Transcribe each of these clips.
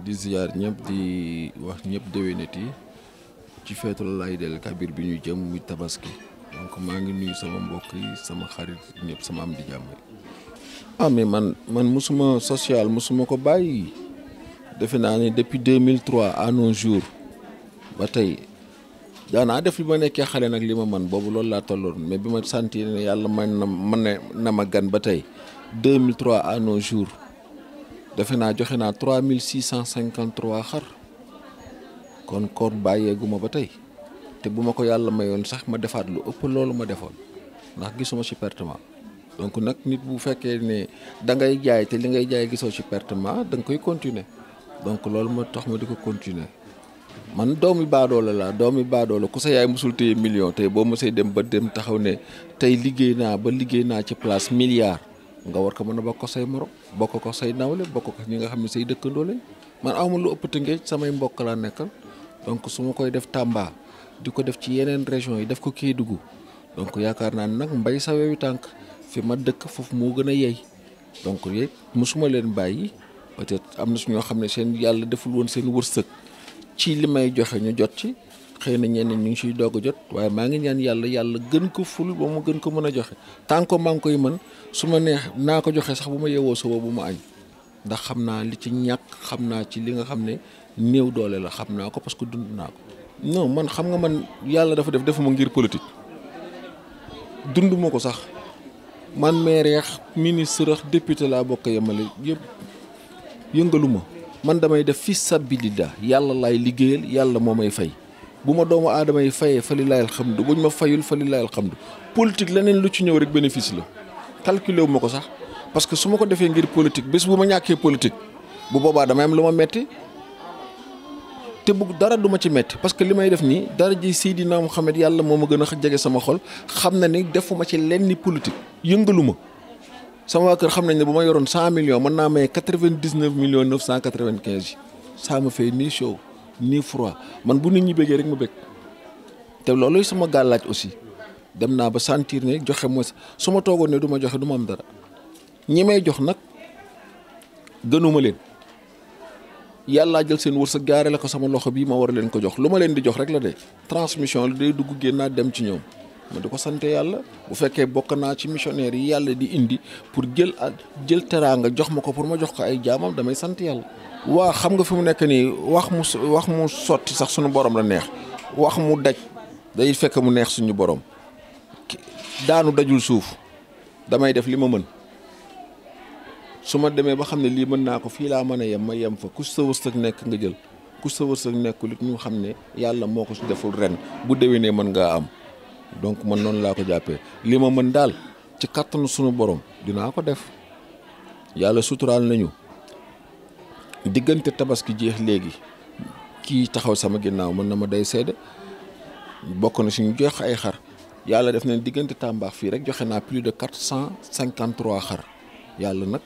di ziar ñëpp di wax ñëpp déwénati ci feetul Aïdul Kabir bi ñu jëm muy tabaski donc maa ngi nuyu sama mbokk yi sama xarit ñëpp sama am di jàmm. Mais man musuma social musuma ko bàyyi defe naa ne depuis 2003 à nos jours ba tey daanaa def li ma nekkee xale nag li ma man boobu loolu laa tolloon mais bi ma sentir ne yàlla man na ma gan ba tey 2003 à nos jours defe naa joxe naa 3653 xar kon koor bàyyeeguma ba tey te bu ma ko yàlla mayoon sax ma defaat lu ëpp loolu ma defoon ndax gisuma ci pertement donc nag nit bu fekkee ne da ngay jaay te li ngay jaay gisoo ci pertement da nga koy continuer donc loolu moo tax ma di ko continuer man doomi baadoola la doomi baadoola ku sa yaay musul téye million tey boo mosee dem ba dem taxaw ne tey liggéey naa ci place milliard nga war ko mën a bokk ko say morom bokk ko say nawle bokk ko ñi nga xam ne say dëkkandoo lañ man awma lu ëpp Tëngéej samay mbokk laa nekkal donc su ma koy def Tamba di ko def ci yeneen région yi def ko Kédougou donc yaakaar naa nag mbay sa wewi tànk fi ma dëkk foofu moo gën a yey donc yéeg mosuma leen bàyyi peut-être am na su ñoo xam ne seen yàlla deful woon seen wërsëg ci li may joxe ñu jot ci xëy na ñenn ñu ngi ciy doog a jot waaye maa ngi ñaan yàlla gën ko ful ba mu gën ko mën a joxe tant que maa ngi koy mën su ma neex naa ko joxe sax bu ma yeewoo suba bu ma añ ndax xam naa li ci ñàkk xam naa ci li nga xam ne néew doole la xam naa ko parce que dund naa ko. non man xam nga man yàlla dafa defuma ngir politique dund ma ko sax man maire ministre député laa bokk yemale yëpp yëngaluma man damay def fi sabilillah yàlla laay liggéeyal yàlla moo may fay. bu ma doomu aadama yi fayee fa lillahi alhamdu buñ ma fayul fa lillahi alhamdu politique leneen lu ci ñëw rek bénéfice la calculé wu ma ko sax parce que su ma ko defee ngir politique bés bu ma ñàkkee politique bu boobaa damay am lu ma metti te bu dara du ma ci metti parce que li may def nii dara ji Seydina Muhammad yàlla moo ma gën a jege sama xol xam na ni defuma ci lenn politique yëngalu ma sama waa kër xam nañ ne bu ma yoroon 100 millions mën naa may 99 millions 995 yi ça me fait ni chaud ni froid man bu nit ñi bëggee rek ma bëgg te loolu sama gàllaaj aussi dem naa ba sentir ne joxe mooy su ma toogoon ne du ma joxe du ma am dara ñi may jox nag gënuma leen yàllaa jël seen wërsëg gaare la ko sama loxo bii ma war leen ko jox lu ma leen di jox rek la de transmission la day dugg génn naa dem ci ñoom ma di ko sante yàlla bu fekkee bokk naa ci missionnaire yi yàlla di indi pour jël teraanga jox ma ko pour ma jox ko ay jaamam damay sant yàlla. waa xam nga fi mu nekk nii wax mu sotti sax suñu borom la neex wax mu daj day fekk mu neex suñu borom daanu dajul suuf damay def li ma mën su ma demee ba xam ne lii mën naa ko fii laa mën a yem ma yem fa ku sa wërsëg nekk nga jël ku sa wërsëg nekkul it ñu xam ne yàlla moo ko su deful ren bu déwénee mën ngaa am donc man noonu laa ko jàppee li ma mën daal ci kattanu suñu borom dinaa ko def yàlla suturaal nañu. diggante tabaski jeex léegi kii taxaw sama ginnaaw mën na ma day seede bokk na suñu jox ay xar yàlla def nañ diggante Tamba fii rek joxe naa plus de 453 xar yàlla nag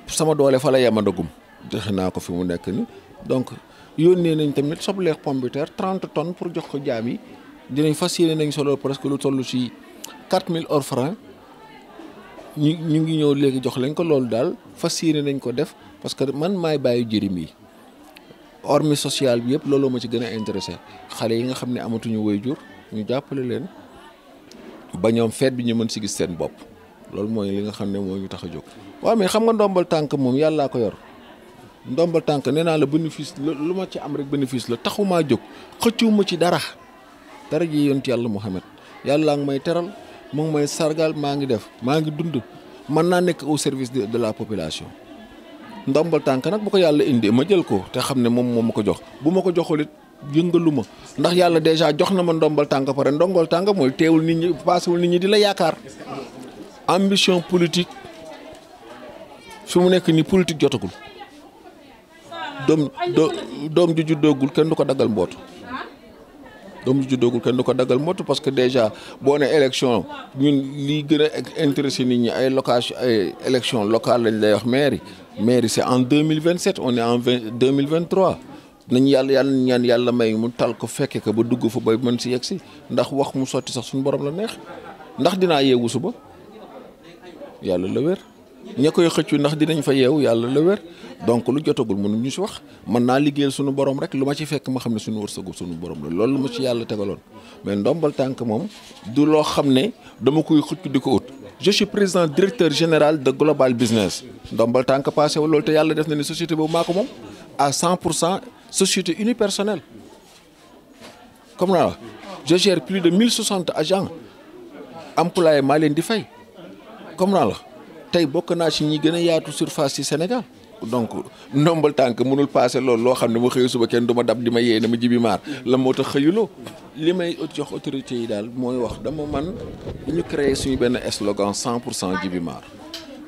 sama doole fa la yemandagum joxe naa ko fi mu nekk ni donc yónnee nañ tamit sobleex pomme de terre 30 tonnes pour jox ko jaam yi dinañ fas yéene nañ solo presque lu toll ci 4000 hors francs ñu ngi ñëw léegi jox lañ ko loolu daal fas yéene nañ ko def parce que man maay bàyyi jërim yi hormis social bi yëpp looloo ma ci gën a intéressé xale yi nga xam ne amatuñu waajur ñu jàppale leen ba ñoom feet bi ñu mën si gis seen bopp loolu mooy li nga xam ne moo ñu tax a jóg. waaw mais xam nga ndombal tànk moom yàllaa ko yor ndombal tànk nee naa la bénéfice lu ma ci am rek bénéfice la taxumaa jóg xëccuwuma ci dara ji yonent yàlla Muhammad yàllaa ngi may teral mu ngi may sargal maa ngi def maa ngi dund mën naa nekk au service de la population. ndombal tànk nag bu ko yàlla indee ma jël ko te xam ne moom moo ma ko jox bu ma ko joxul it yëngalu ma ndax yàlla dèjà jox na ma ndombal tànk pare ndombal tànk mooy teewul nit ñi paasewul nit ñi di la yaakaar ambition politique fi mu nekk nii politique jotagul doom ju juddoogul kenn du ko daggal mbootu parce que déjà boo ne élection ñun lii gën a intéressé nit ñi ay élection locale lañ lay wax mairie c'est en 2027 on est en 2023 nañ yàlla may mu tal ko fekke ko ba dugg fa ba mën si yegg si ndax wax mu sotti sax suñu borom la neex ndax dinaa yeewu suba yàlla la wér ña koy xëccu ndax dinañ fa yeewu yàlla la wér donc lu jotagul mënu ñu si wax mën naa liggéeyal suñu borom rek lu ma ci fekk ma xam ne suñu wërsëgu suñu borom la loolu lu ma ci yàlla tegaloon mais ndombal tànk moom du loo xam ne dama koy xëccu di ko ut. je suis président directeur général de Global Business ndombal tànk passé wu loolu te yàlla def na ni société boobu maa ko moom à 100% société unipersonnelle comme naa la je gère plus de 1060 agents employés maa leen di fay comme naa la tey bokk naa ci ñi gën a yaatu surface ci Sénégal donc ndombal tànk mënul passé loolu loo xam ne ma xëyu suba kenn du ma dab di ma yee na ma jibi maar la moo tax xëyuloo li may jox autorité yi daal mooy wax dama man ñu créé suñu benn slogan 100% jibi maar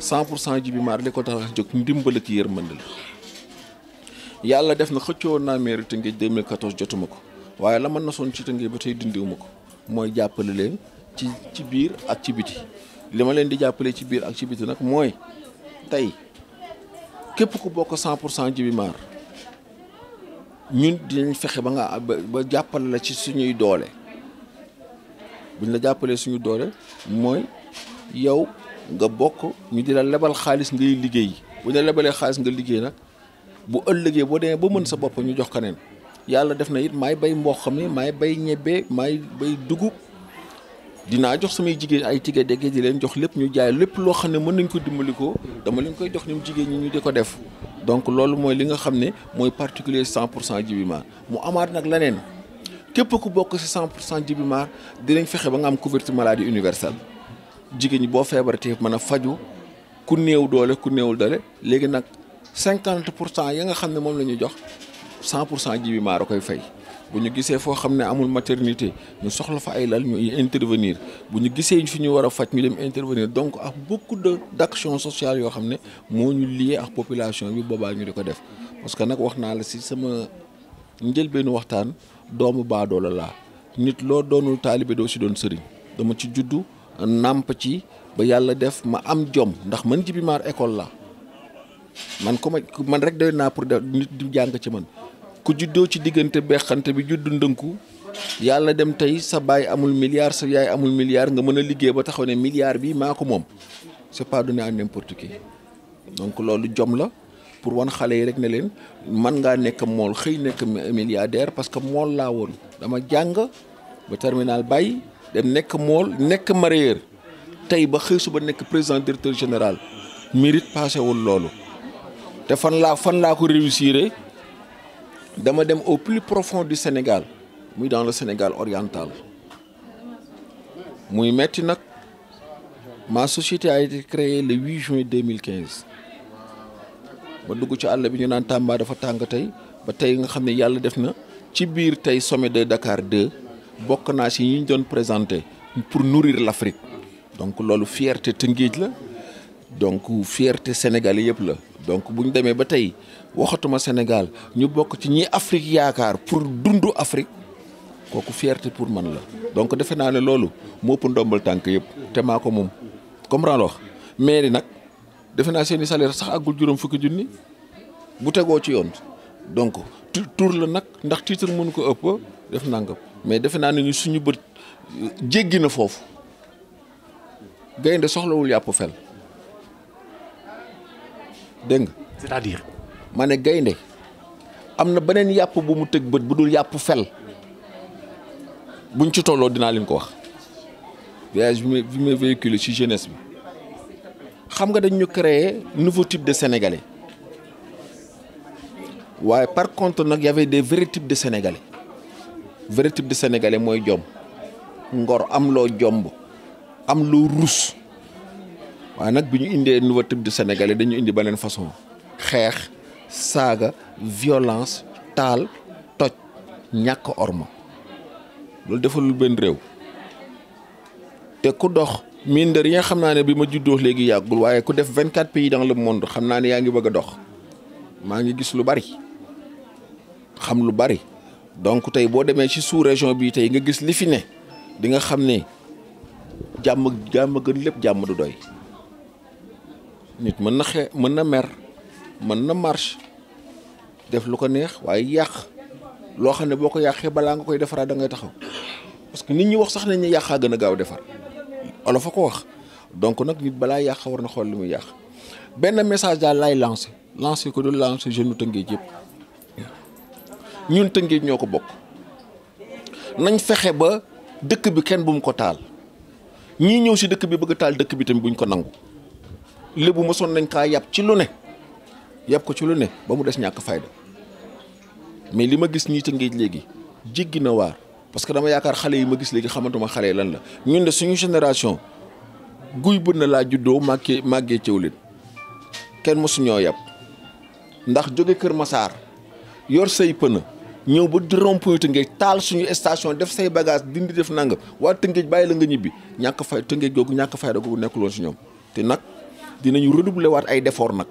100% jibi maar li ko tax a jóg ndimbal ak yërmande la yàlla def na xëccoo naa mairie Tëngéej 2014 jotuma ko waaye la mën na soon ci Tëngéej ba tey dindiwuma ko mooy jàppale leen ci biir ak ci biti li ma leen di jàppale ci biir ak ci biti nag mooy tey képp ku bokk 100% jibi maar ñun dinañ fexe ba nga ba jàppale la ci suñuy doole buñ la jàppalee suñu doole mooy yow nga bokk ñu di la lebal xaalis ngay liggéey bu ñu la lebalee xaalis nga liggéey nag bu ëllëgee boo demee ba mën sa bopp ñu jox keneen yàlla def na it maay bay mboq xam ne maay bay ñebbe maay bay dugub dinaa jox samay jigéen ay tige dégg di leen jox lépp ñu jaay lépp loo xam ne mën nañ ko dimbali ko dama leen koy jox ñoom jigéen ñi ñu di ko def donc loolu mooy li nga xam ne mooy particulier 100% Djiby Mar mu amaat nag leneen képp ku bokk ci 100% Djiby Mar dinañ fexe ba nga am couverture maladie universelle jigéen ñi boo feebaratee mën a faju ku néew doole ku néewul doole léegi nag 50% ya nga xam ne moom la ñuy jox 100% Djiby Mar a koy fay. bu ñu gisee foo xam ne amul maternité ñu soxla fa ay lal ñu intervenir bu ñu gisee fi ñu war a faj ñu dem intervenir donc ak beaucoup d'actions sociales yoo xam ne moo ñu lié ak population bi boobaa ñu di ko def parce que nag wax naa la ci sama njëlbeenu waxtaan doomu baadoola laa nit loo doonul taalibe doo ci doon sëriñ dama ci juddu nàmp ci ba yàlla def ma am jom ndax man Djiby Mar école la man rek doy naa pour nit di jàng ci man ku juddoo ci diggante beexante bi juddu ndënku yàlla dem tey sa baay amul milliard sa yaay amul milliard nga mën a liggéey ba taxaw ne milliard bi maa ko moom c'est pas donné à n'importe qui donc loolu jom la pour wan xale yi rek ne leen man ngaa nekk mool xëy nekk milliardaire parce que mool laa woon dama jàng ba terminal bàyyi dem nekk mool nekk mareyeur tey ba xëy suba nekk président directeur général mérite passé wul loolu te fan laa ko réussir dama dem au plus profond du Sénégal muy dans le Sénégal oriental muy metti nag ma société a été créée le 8 juin 2015 ba dugg ci àll bi ñu naan Tamba dafa tàng tey ba tey nga xam ne yàlla def na ci biir tey sommet de Dakar 2 bokk naa si ñi ñu doon présenté pour nourrir l'Afrique donc loolu fierté Tëngéej la donc fierté sénégalais yëpp la donc bu ñu demee ba tey waxatuma Sénégal ñu bokk ci ñi Afrique yaakaar pour dundu Afrique kooku fierté pour man la donc defe naa ne loolu moo ëpp ndombal tànk yëpp te maa ko moom comprendre wax mairie nag defe naa seeni salaire sax àggul juróom fukki junni bu tegoo ci yoon donc tur la nag ndax titre mënu ko ëpp def nangam mais defe naa ne ñu suñu bët jéggi na foofu gaynde soxlawul yàpp fel dégg nga c'est-à-dire ma ne gaynde am na beneen yàpp bu mu tëg bët bu dul yàpp fel buñ ci tolloo dinaa leen ko wax voyage bi may véhiculé ci jeunesse bi xam nga dañ ñu créer nouveau type de sénégalais waaye par contre nag y avait des vrais types de sénégalais vrai type de sénégalais mooy jom ngor am loo jomb am loo rus waaye nag bi ñu indee nouveau type de sénégalais dañu indi beneen façon xeex saaga violence taal toj ñàkk orma loolu defalul benn réew te ku dox mine de rien xam naa ne bi ma juddoo léegi yàggul waaye ku def 24 pays dans le monde xam naa ne yaa ngi bëgg a dox maa ngi gis lu bari xam lu bari donc tey boo demee ci sous région bii tey nga gis li fi ne di nga xam ne jàmm gën lépp jàmm du doy nit mën na mën na mer mën na marche def lu ko neex waaye yàq loo xam ne boo ko yàqee balaa nga koy defaraat da ngay taxaw parce que nit ñi wax sax nañ ne yàqaa gën a gaaw defar olof a ko wax donc nag nit balaa yàq war na xool li muy yàq benn message daal lay lancé ko du lancé jeune Tëngéej yëpp ñun Tëngéej ñoo ko bokk nañ fexe ba dëkk bi kenn bu mu ko taal ñii ñëw si dëkk bi bëgg taal dëkk bi tamit buñ ko nangu lébu mosoon nañ kaa yàpp ci lu ne yàpp ko ci lu ne ba mu des ñàkk fayda mais li ma gis ñii Tëngéej léegi jéggi na waar parce que dama yaakaar xale yi ma gis léegi xamantuma xale yi lan la ñun de suñu génération guy bën na laa juddoo màggee cëw leen kenn mosuñoo yàpp ndax jóge Kër Masaar yor say pëna ñëw ba di rond-point Tëngéej taal suñu station def say bagage dindi def nangam waa Tëngéej bàyyi la nga ñibbi ñàkk fay Tëngéej googu ñàkk fayda googu nekkuloon si ñoom te nag dinañu redoubler waat ay effort nag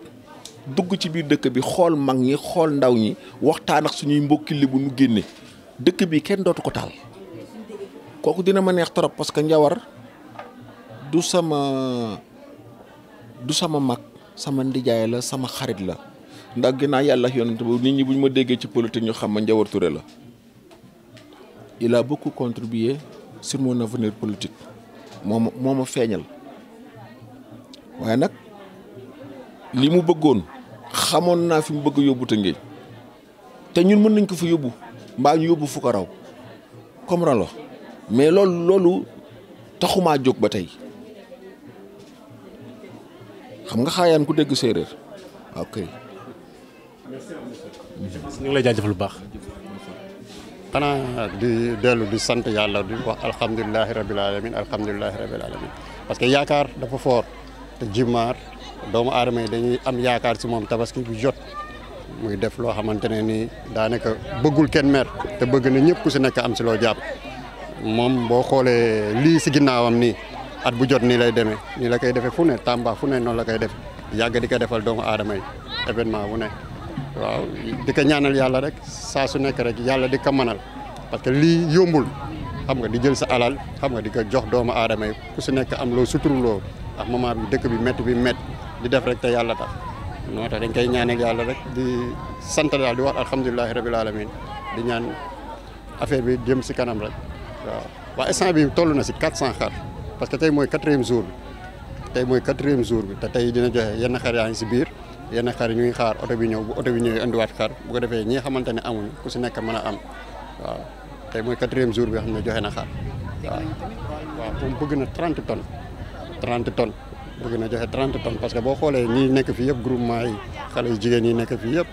dugg ci biir dëkk bi xool mag ñi xool ndaw ñi waxtaan ak suñuy mbokki Lebu nu génne dëkk bi kenn dootu ko taal kooku dina ma neex trop parce que Njawar du sama mag sama ndijaay la sama xarit la ndax ginnaaw yàlla ak yonent bu nit ñi buñ ma déggee ci politique ñu xam ma Njawar Touré la il a beaucoup contribué sur mon avenir politique moo ma feeñal waaye nag li mu bëggoon xamoon naa fi mu bëgg yóbbu Tëngéej te ñun mën nañ ko fa yóbbu mbaa ñu yóbbu fu ko raw comme ralo mais loolu taxumaa jóg ba tey xam nga xaayaan ku dégg séeréer ok. ñu ngi lay jaajëfal bu baax. xanaa di dellu di sant yàlla di wax alhamdulilahi rabil alamin parce que yaakaar dafa fort te Djimar doomu aadama yi dañuy am yaakaar si moom tabaski bi jot muy def loo xamante ne nii daanaka bëggul kenn mer te bëgg na ñëpp ku si nekk am si loo jàpp moom boo xoolee lii si ginnaawam nii at bu jot nii lay demee nii la koy defee fu ne Tamba fu ne noonu la koy def yàgg di ko defal doomu aadama yi événement bu ne waaw di ko ñaanal yàlla rek saa su nekk rek yàlla di ko manal parce que lii yombul xam nga di jël sa alal xam nga di ko jox doomu aadama yi ku si nekk am loo suturloo ak moment bi dëkk bi métti di def rek te yàlla tax moo tax dañ koy ñaanal yàlla rek di sant daal di wax alhamdulilahi rabil alamin di ñaan affaire bi jëm si kanam rek waaw. waa instant bi toll na si 400 xar parce que tey mooy 4e jour bi te tey dina joxe yenn xar yaa ngi si biir yenn xar ñu ngi xaar oto bi ñëw bu oto bi ñëwee indiwaat xar bu ko defee ñi nga xamante ne amuñu ku si nekk mën a am waaw tey mooy 4e jour bi xam ne joxe na xar waaw moom bëgg na 30 tonnes bëgg na joxe 30 tonnes parce que boo xoolee ñi nekk fii yëpp groupement yi xale yu jigéen yi nekk fii yëpp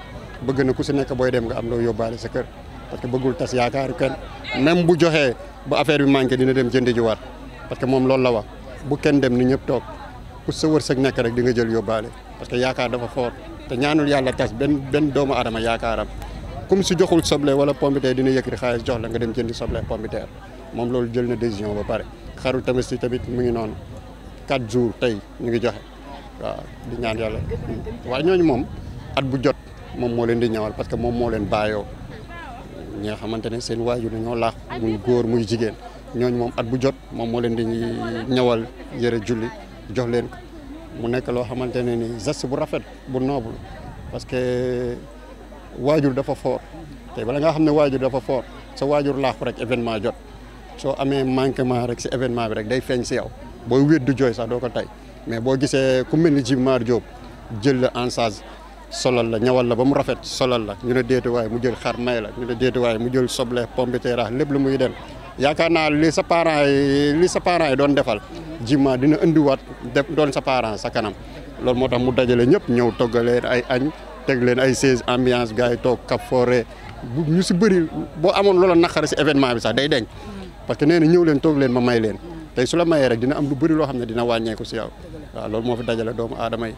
bëgg na ku si nekk booy dem nga am loo yóbbaale sa kër parce que bëggul tas yaakaaru kenn même bu joxee bu affaire bi manqué dina dem jëndi jiwaat parce que moom loolu la wax bu kenn dem ni ñëpp toog ku sa wërsëg nekk rek di nga jël yóbbaale parce que yaakaar dafa fort te ñaanul yàlla tas benn doomu adama yaakaaram comme si joxul soble wala pompiteer dina yëkkati xaalis jox la nga dem jëndi soble pompiteer moom loolu jël na décision ba pare xaru tamit tamit mu ngi noonu 4 jours tey ñu ngi joxe waaw di ñaan yàlla waaye ñooñu moom at bu jot moom moo leen di ñawal parce que moom moo leen bàyyoo ñi nga xamante ne seen waajur dañoo laax muy góor muy jigéen ñooñu moom at bu jot moom moo leen di ñawal yëre julli jox leen ko mu nekk loo xamante ne ni geste bu rafet bu noble parce que waajur dafa fort te bala nga xam ne waajur dafa fort sa waajur laaxu rek événement jot soo amee manquement rek si événement bi rek day feeñ si yow booy wéet du jooy sax doo ko tey mais boo gisee ku mel ni Djimar Diop jël la en charge solal la ñawal la ba mu rafet solal la ñu ne déetuwaay mu jël xar may la ñu ne déetuwaay mu jël soble pomme de terre lépp lu muy dem yaakaar naa li sa parents yi doon defal Djimar dina indiwaat def doon sa parent sa kanam loolu moo tax mu dajale ñëpp ñëw toggaleen ay añ teg leen ay siège ambiance gars yi toog kap forêt ñu si bëri boo amoon loola naqare si événement bi sax day deñ parce que nee na ñëw leen toog leen ma may leen tey su la mayee rek dina am lu bëri loo xam ne dina wàññeeku si yow waaw loolu moo fi dajale doomu aadama yi